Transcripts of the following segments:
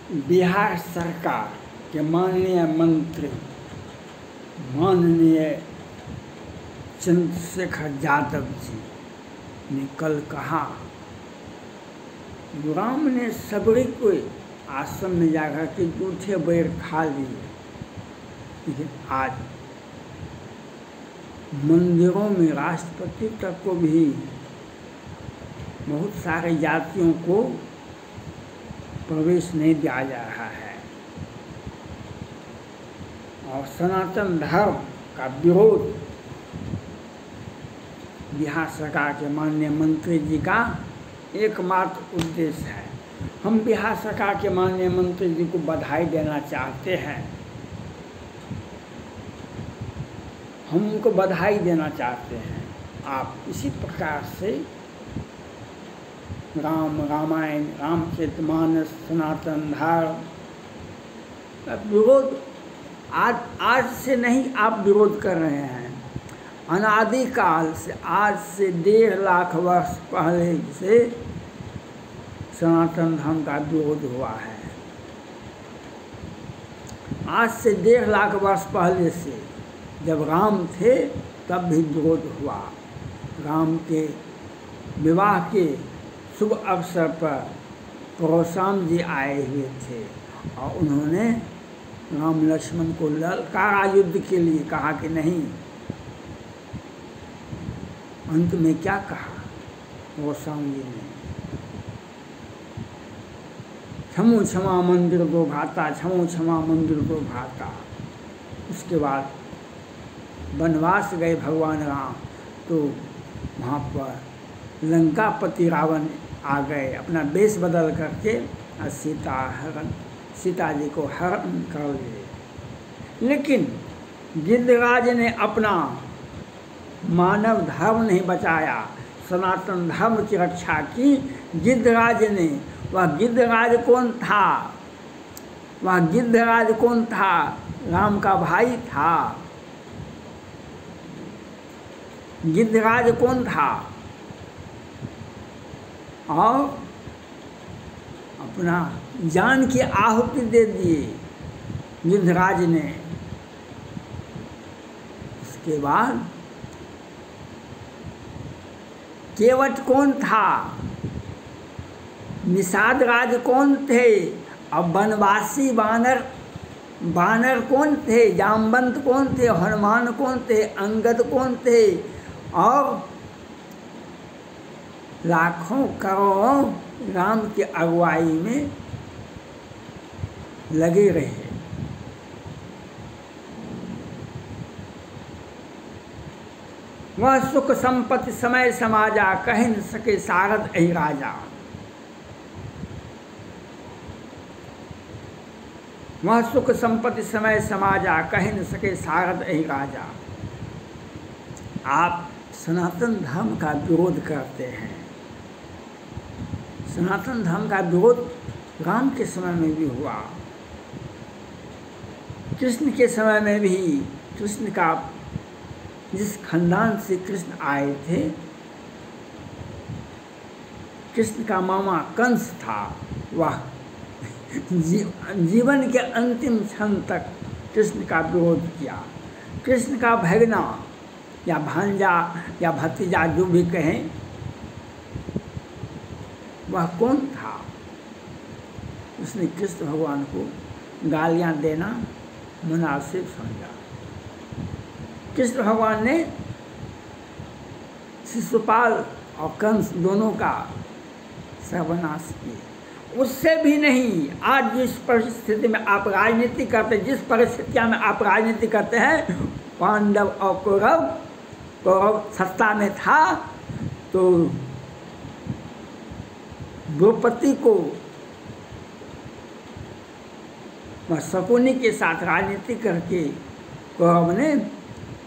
बिहार सरकार के माननीय मंत्री माननीय चंद्रशेखर यादव जी ने कल कहा, राम ने सबरी को आश्रम में जाकर के जूठे बैर खा लिए, लेकिन आज मंदिरों में राष्ट्रपति तक को भी बहुत सारे जातियों को प्रवेश नहीं दिया जा रहा है और सनातन धर्म का विरोध बिहार सरकार के माननीय मंत्री जी का एकमात्र उद्देश्य है। हम बिहार सरकार के माननीय मंत्री जी को बधाई देना चाहते हैं, हम उनको बधाई देना चाहते हैं। आप इसी प्रकार से राम रामायण, रामचरितमानस, सनातन धर्म विरोध आज से नहीं आप विरोध कर रहे हैं, अनादिकाल से, आज से 1.5 लाख वर्ष पहले से सनातन धर्म का विरोध हुआ है। आज से 1.5 लाख वर्ष पहले से जब राम थे तब भी विरोध हुआ। राम के विवाह के शुभ अवसर पर परशुराम जी आए हुए थे और उन्होंने राम लक्ष्मण को ललकारा युद्ध के लिए, कहा कि नहीं। अंत में क्या कहा परशुराम जी ने, क्षमो क्षमा मंदिर दो भाता, क्षमो क्षमा मंदिर दो भाता। उसके बाद वनवास गए भगवान राम, तो वहाँ पर लंकापति रावण आ गए अपना वेश बदल करके और सीता जी को हरण कर लिए। लेकिन गिद्धराज ने अपना मानव धर्म नहीं बचाया, सनातन धर्म की रक्षा की गिद्धराज ने। वह गिद्धराज कौन था? वह गिद्धराज कौन था? राम का भाई था। गिद्धराज कौन था? और अपना जान की आहुति दे दिए गिद्धराज ने। उसके बाद केवट कौन था? निषाद राज कौन थे? अब वनवासी बानर कौन थे? जामवंत कौन थे? हनुमान कौन थे? अंगद कौन थे? और लाखों करोड़ों राम की अगुवाई में लगे रहे। वह सुख संपत्ति समय समाजा, कह न सके सारद अहि राजा। वह सुख संपत्ति समय समाजा, कह न सके सारद अहि राजा। आप सनातन धर्म का विरोध करते हैं। सनातन धर्म का विरोध राम के समय में भी हुआ, कृष्ण के समय में भी। कृष्ण का जिस खानदान से कृष्ण आए थे, कृष्ण का मामा कंस था। वह जीवन के अंतिम क्षण तक कृष्ण का विरोध किया। कृष्ण का भगना या भांजा या भतीजा जो भी कहें, वह कौन था? उसने कृष्ण भगवान को गालियां देना मुनासिब समझा। कृष्ण भगवान ने शिशुपाल और कंस दोनों का सर्वनाश किया। उससे भी नहीं, आज जिस परिस्थिति में आप राजनीति करते, जिस परिस्थितियां में आप राजनीति करते हैं, पांडव और कौरव सत्ता में था तो द्रौपदी को शकुनी के साथ राजनीति करके कौरव ने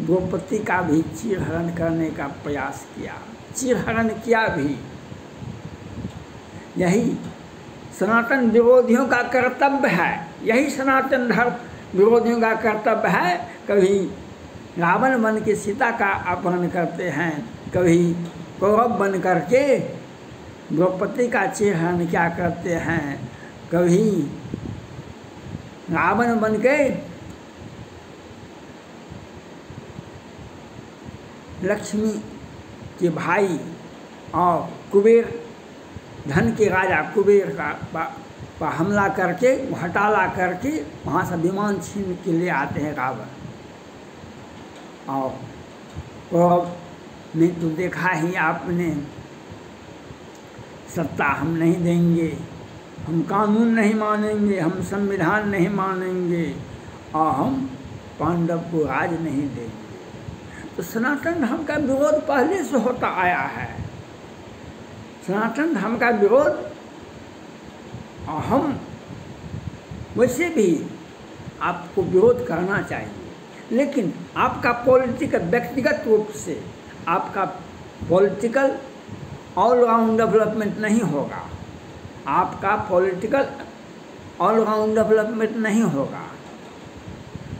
द्रौपदी का भी चीरहरण करने का प्रयास किया, चीरहरण किया भी। यही सनातन विरोधियों का कर्तव्य है, यही सनातन धर्म विरोधियों का कर्तव्य है। कभी रावण बन के सीता का अपहरण करते हैं, कभी कौरव बन करके द्रौपदी का चीरहरण क्या करते हैं, कभी रावण बन के लक्ष्मी के भाई और कुबेर, धन के राजा कुबेर का हमला करके, घोटाला करके वहाँ से विमान छीन के ले आते हैं रावण। और कौरव ने तो देखा ही आपने, सत्ता हम नहीं देंगे, हम कानून नहीं मानेंगे, हम संविधान नहीं मानेंगे और हम पांडव को राज नहीं देंगे। तो सनातन धर्म का विरोध पहले से होता आया है। सनातन धर्म का विरोध, और हम वैसे भी आपको विरोध करना चाहिए, लेकिन आपका पॉलिटिकल, व्यक्तिगत रूप से आपका पॉलिटिकल ऑलराउंड डेवलपमेंट नहीं होगा। आपका पॉलिटिकल ऑलराउंड डेवलपमेंट नहीं होगा।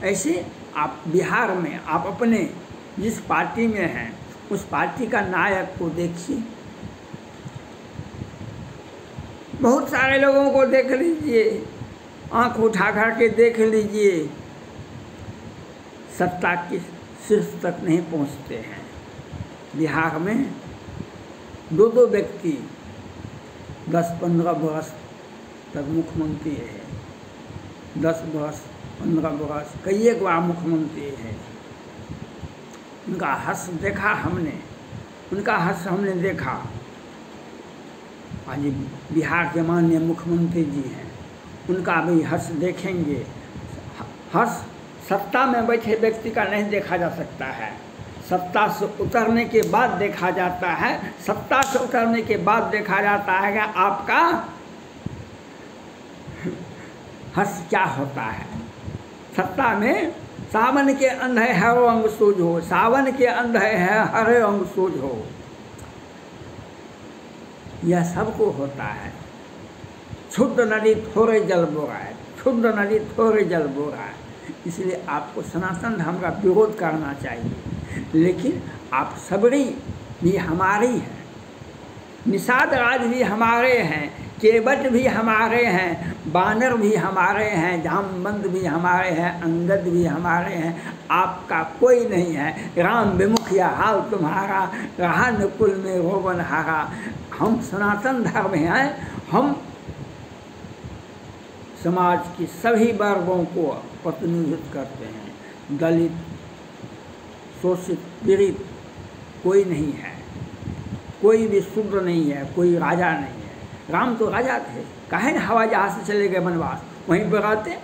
ऐसे आप बिहार में आप अपने जिस पार्टी में हैं उस पार्टी का नायक को देखिए, बहुत सारे लोगों को देख लीजिए, आंख उठा कर के देख लीजिए, सत्ता की शीर्ष तक नहीं पहुंचते हैं। बिहार में दो दो व्यक्ति 10-15 वर्ष तक मुख्यमंत्री है, 10 वर्ष 15 वर्ष कई एक बार मुख्यमंत्री है। उनका हर्ष देखा हमने, उनका हर्ष हमने देखा। आज बिहार के माननीय मुख्यमंत्री जी हैं, उनका भी हर्ष देखेंगे। हर्ष सत्ता में बैठे व्यक्ति का नहीं देखा जा सकता है, सत्ता से उतरने के बाद देखा जाता है। सत्ता से उतरने के बाद देखा जाता है कि आपका हर्ष क्या होता है। सत्ता में सावन के अंधे हरो अंग सूझ हो, सावन के अंधे है हरे अंग सूझ हो, यह सबको होता है। क्षुद्र नदी थोड़े जल बोराए, क्षुद्र नदी थोड़े जल बोराए। इसलिए आपको सनातन धर्म का विरोध करना चाहिए, लेकिन आप सबरी भी हमारी हैं, निषाद राज भी हमारे हैं, केवट भी हमारे हैं, बानर भी हमारे हैं, जामवंत भी हमारे हैं, अंगद भी हमारे हैं। आपका कोई नहीं है। राम विमुख या हाल तुम्हारा, रहा नकुल में रोवन हारा। हम सनातन धर्म हैं, हम समाज की सभी वर्गों को प्रतिनिधित्व करते हैं। दलित, शोषित, पीड़ित कोई नहीं है, कोई भी शूद्र नहीं है, कोई राजा नहीं है। राम तो राजा थे, काहे न हवाई जहाज से चले गए वनवास, वहीं पर रहते।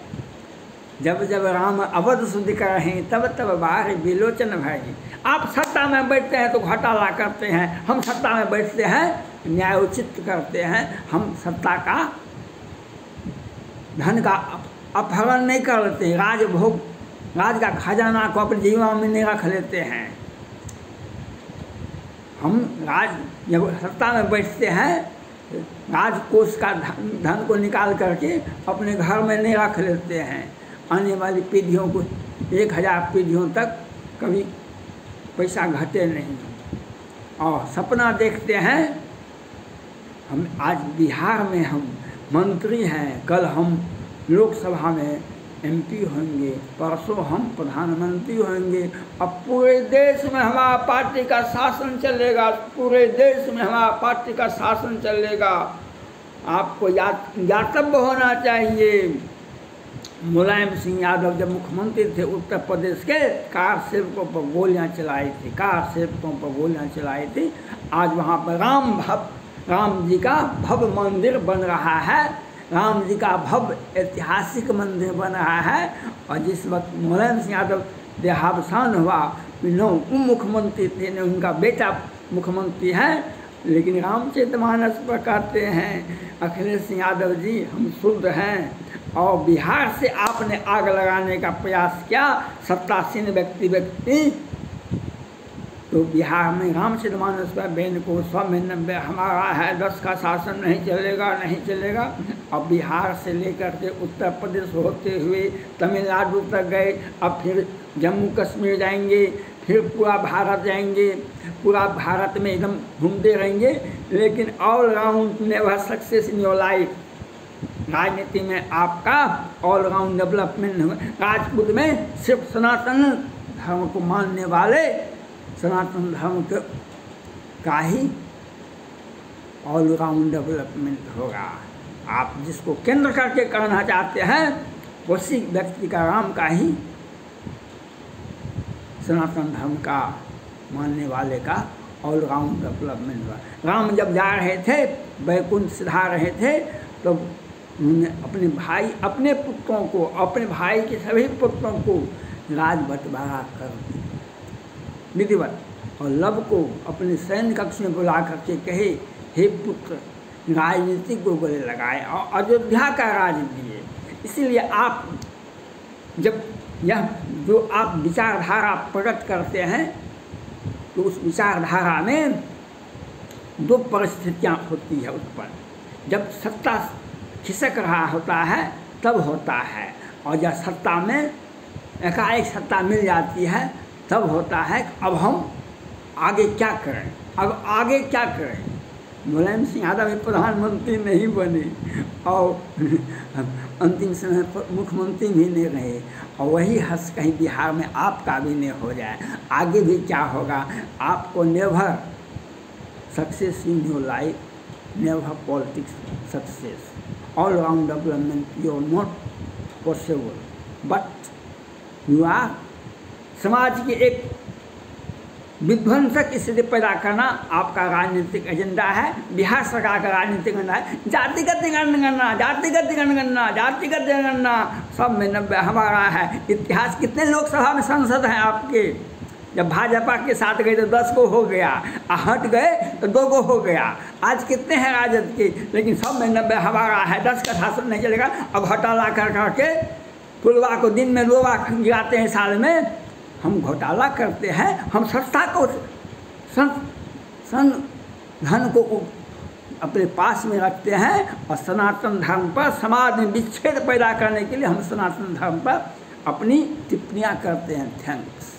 जब जब राम अवध सुध कर हैं, तब तब बाहर विलोचन भाई। आप सत्ता में बैठते हैं तो घोटाला करते हैं, हम सत्ता में बैठते हैं न्यायोचित करते हैं। हम सत्ता का धन का अपहरण नहीं कर लेते, राजभोग, राज का खजाना को अपने जीवन में नहीं रख लेते हैं। हम राज जब सत्ता में बैठते हैं, राजकोष का धन को निकाल करके अपने घर में नहीं रख लेते हैं। आने वाली पीढ़ियों को 1000 पीढ़ियों तक कभी पैसा घटे नहीं। और सपना देखते हैं। हम आज बिहार में हम मंत्री हैं, कल हम लोकसभा में MP होंगे, परसों हम प्रधानमंत्री होंगे। अब पूरे देश में हमारा पार्टी का शासन चलेगा, पूरे देश में हमारा पार्टी का शासन चलेगा। आपको ज्ञातव्य होना चाहिए। मुलायम सिंह यादव जब मुख्यमंत्री थे उत्तर प्रदेश के, कार सेवकों पर गोलियां चलाई थी, कार सेवकों पर गोलियां चलाई थी। आज वहाँ पर राम जी का भव्य मंदिर बन रहा है, राम जी का भव्य ऐतिहासिक मंदिर बन रहा है। और जिस वक्त मुलायम सिंह यादव देहावसान हुआ, न उप मुख्यमंत्री थे न उनका बेटा मुख्यमंत्री है, लेकिन रामचरितमानस पर कहते हैं अखिलेश यादव जी हम शुद्ध हैं। और बिहार से आपने आग लगाने का प्रयास किया, सत्तासीन व्यक्ति तो बिहार में रामचरितमानस पर बेन को 100 में 90 हमारा है, 10 का शासन नहीं चलेगा, नहीं चलेगा। अब बिहार से लेकर के उत्तर प्रदेश होते हुए तमिलनाडु तक गए, अब फिर जम्मू कश्मीर जाएंगे, फिर पूरा भारत जाएंगे, पूरा भारत में एकदम घूमते रहेंगे। लेकिन all round never success in your life. राजनीति में आपका ऑलराउंड डेवलपमेंट होगा। राजपूत में सिर्फ सनातन धर्म को मानने वाले सनातन धर्म का ही ऑलराउंड डेवलपमेंट होगा। आप जिसको केंद्र करके करना चाहते हैं उसी व्यक्ति का, राम का ही, सनातन धर्म का मानने वाले का ऑलराउंड डेवलपमेंट हुआ। राम जब जा रहे थे, वैकुंठ सिधा रहे थे, तो उन्होंने अपने भाई, अपने पुत्रों को, अपने भाई के सभी पुत्रों को राज बंटवारा कर दिया विधिवत, और लव को अपने सैन्य कक्ष में बुला करके कहे, हे पुत्र, राजनीति को गले लगाए और अयोध्या का राज दिए। इसीलिए आप जब यह जो आप विचारधारा प्रकट करते हैं तो उस विचारधारा में दो परिस्थितियाँ होती है उत्पन्न। जब सत्ता खिसक रहा होता है तब होता है, और जब सत्ता में एकाएक सत्ता मिल जाती है तब होता है अब हम आगे क्या करें, अब आगे क्या करें। मुलायम सिंह यादव प्रधानमंत्री नहीं बने और अंतिम समय पर मुख्यमंत्री भी नहीं रहे, और वही हंस कहीं बिहार में आपका भी नहीं हो जाए। आगे भी क्या होगा, आपको never success in your life, never politics success, all round development you are not possible, but you are समाज की एक विध्वंसक स्थिति पैदा करना आपका राजनीतिक एजेंडा है। बिहार सरकार का राजनीतिक एजेंडा है जातिगत जनगणना, जातिगत जनगणना, जातिगत जनगणना, सब में 90 हमारा है। इतिहास कितने लोकसभा में सांसद हैं आपके? जब भाजपा के साथ गए तो 10 को हो गया, हट गए तो 2 को हो गया। आज कितने हैं राजद के? लेकिन सब में 90 हमारा है। 10 का शासन नहीं चलेगा। अब घोटाला कर करके पुलवा को दिन में 2 बार गिराते हैं साल में। हम घोटाला करते हैं, हम संस्था को धन को अपने पास में रखते हैं, और सनातन धर्म पर समाज में विच्छेद पैदा करने के लिए हम सनातन धर्म पर अपनी टिप्पणियाँ करते हैं। थैंक्स।